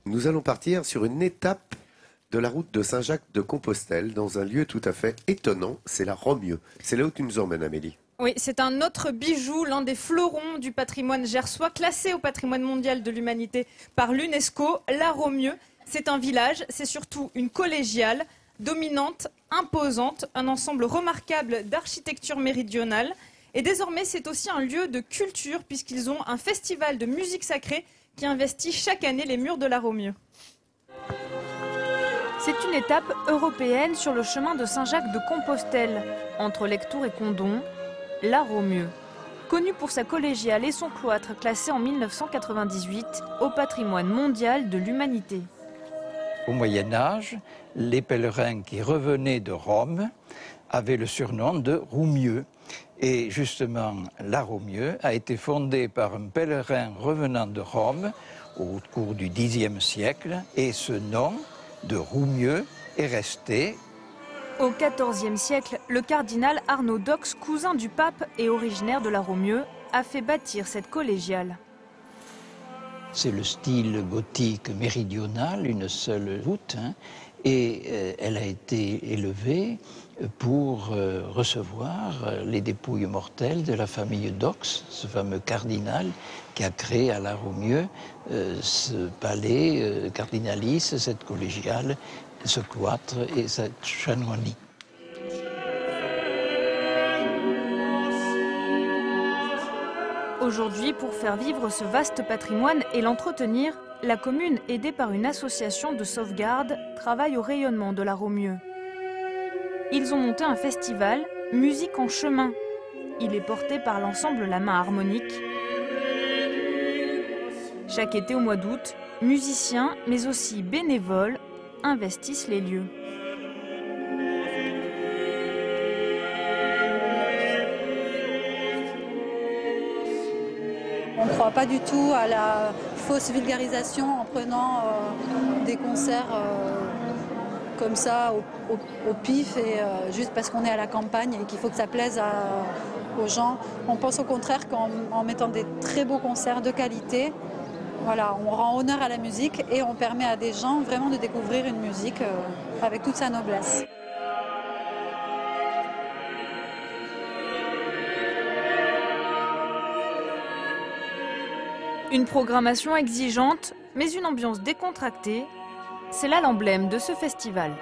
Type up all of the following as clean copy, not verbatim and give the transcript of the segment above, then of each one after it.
Nous allons partir sur une étape de la route de Saint-Jacques-de-Compostelle dans un lieu tout à fait étonnant, c'est la Romieux. C'est là où tu nous emmènes, Amélie. Oui, c'est un autre bijou, l'un des fleurons du patrimoine gersois, classé au patrimoine mondial de l'humanité par l'UNESCO. La Romieux, c'est un village, c'est surtout une collégiale, dominante, imposante, un ensemble remarquable d'architecture méridionale. Et désormais, c'est aussi un lieu de culture puisqu'ils ont un festival de musique sacrée qui investit chaque année les murs de la Romieux. C'est une étape européenne sur le chemin de Saint-Jacques-de-Compostelle, entre Lectoure et Condom, la Romieux. Connue pour sa collégiale et son cloître classé en 1998 au patrimoine mondial de l'humanité. Au Moyen-Âge, les pèlerins qui revenaient de Rome avaient le surnom de Roumieux. Et justement, la Romieux a été fondée par un pèlerin revenant de Rome au cours du Xe siècle. Et ce nom de Roumieux est resté. Au XIVe siècle, le cardinal Arnaud d'Aux, cousin du pape et originaire de la Romieux, a fait bâtir cette collégiale. C'est le style gothique méridional, une seule voûte, et elle a été élevée pour recevoir les dépouilles mortelles de la famille d'Aux, ce fameux cardinal qui a créé à la Romieux ce palais cardinalice, cette collégiale, ce cloître et cette chanoinerie. Aujourd'hui, pour faire vivre ce vaste patrimoine et l'entretenir, la commune, aidée par une association de sauvegarde, travaille au rayonnement de la Romieux. Ils ont monté un festival, Musique en chemin. Il est porté par l'ensemble La Main Harmonique. Chaque été au mois d'août, musiciens, mais aussi bénévoles, investissent les lieux. On ne croit pas du tout à la fausse vulgarisation en prenant des concerts comme ça au pif et juste parce qu'on est à la campagne et qu'il faut que ça plaise aux gens. On pense au contraire qu'en mettant des très beaux concerts de qualité, voilà, on rend honneur à la musique et on permet à des gens vraiment de découvrir une musique avec toute sa noblesse. Une programmation exigeante, mais une ambiance décontractée, c'est là l'emblème de ce festival.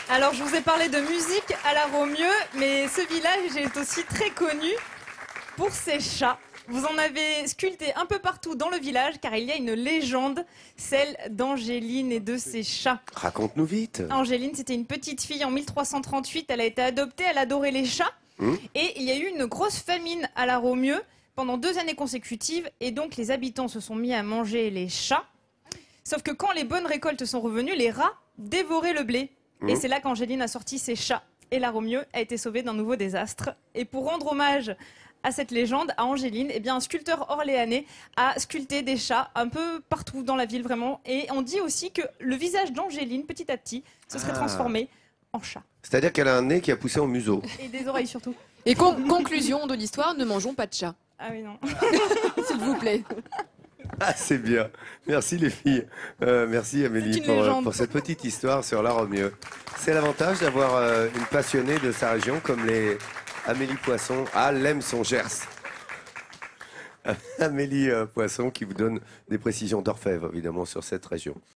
Alors, je vous ai parlé de musique à la Romieux, mais ce village est aussi très connu pour ses chats. Vous en avez sculpté un peu partout dans le village, car il y a une légende, celle d'Angéline et de ses chats. Raconte-nous vite. Angéline, c'était une petite fille en 1338, elle a été adoptée, elle adorait les chats. Et il y a eu une grosse famine à la Romieux pendant 2 années consécutives, et donc les habitants se sont mis à manger les chats. Sauf que quand les bonnes récoltes sont revenues, les rats dévoraient le blé. Et c'est là qu'Angéline a sorti ses chats. Et la Romieux a été sauvée d'un nouveau désastre. Et pour rendre hommage à cette légende, à Angéline, eh bien, un sculpteur orléanais a sculpté des chats un peu partout dans la ville, vraiment. Et on dit aussi que le visage d'Angéline, petit à petit, se serait transformé en chat. C'est-à-dire qu'elle a un nez qui a poussé au museau. Et des oreilles surtout. Et conclusion de l'histoire, ne mangeons pas de chat. Ah oui, non. S'il vous plaît. Ah, c'est bien. Merci les filles. Merci Amélie pour cette petite histoire sur la Romieux. C'est l'avantage d'avoir une passionnée de sa région comme les Amélie Poisson. Ah, elle aime son Gers. Amélie Poisson qui vous donne des précisions d'orfèvre évidemment sur cette région.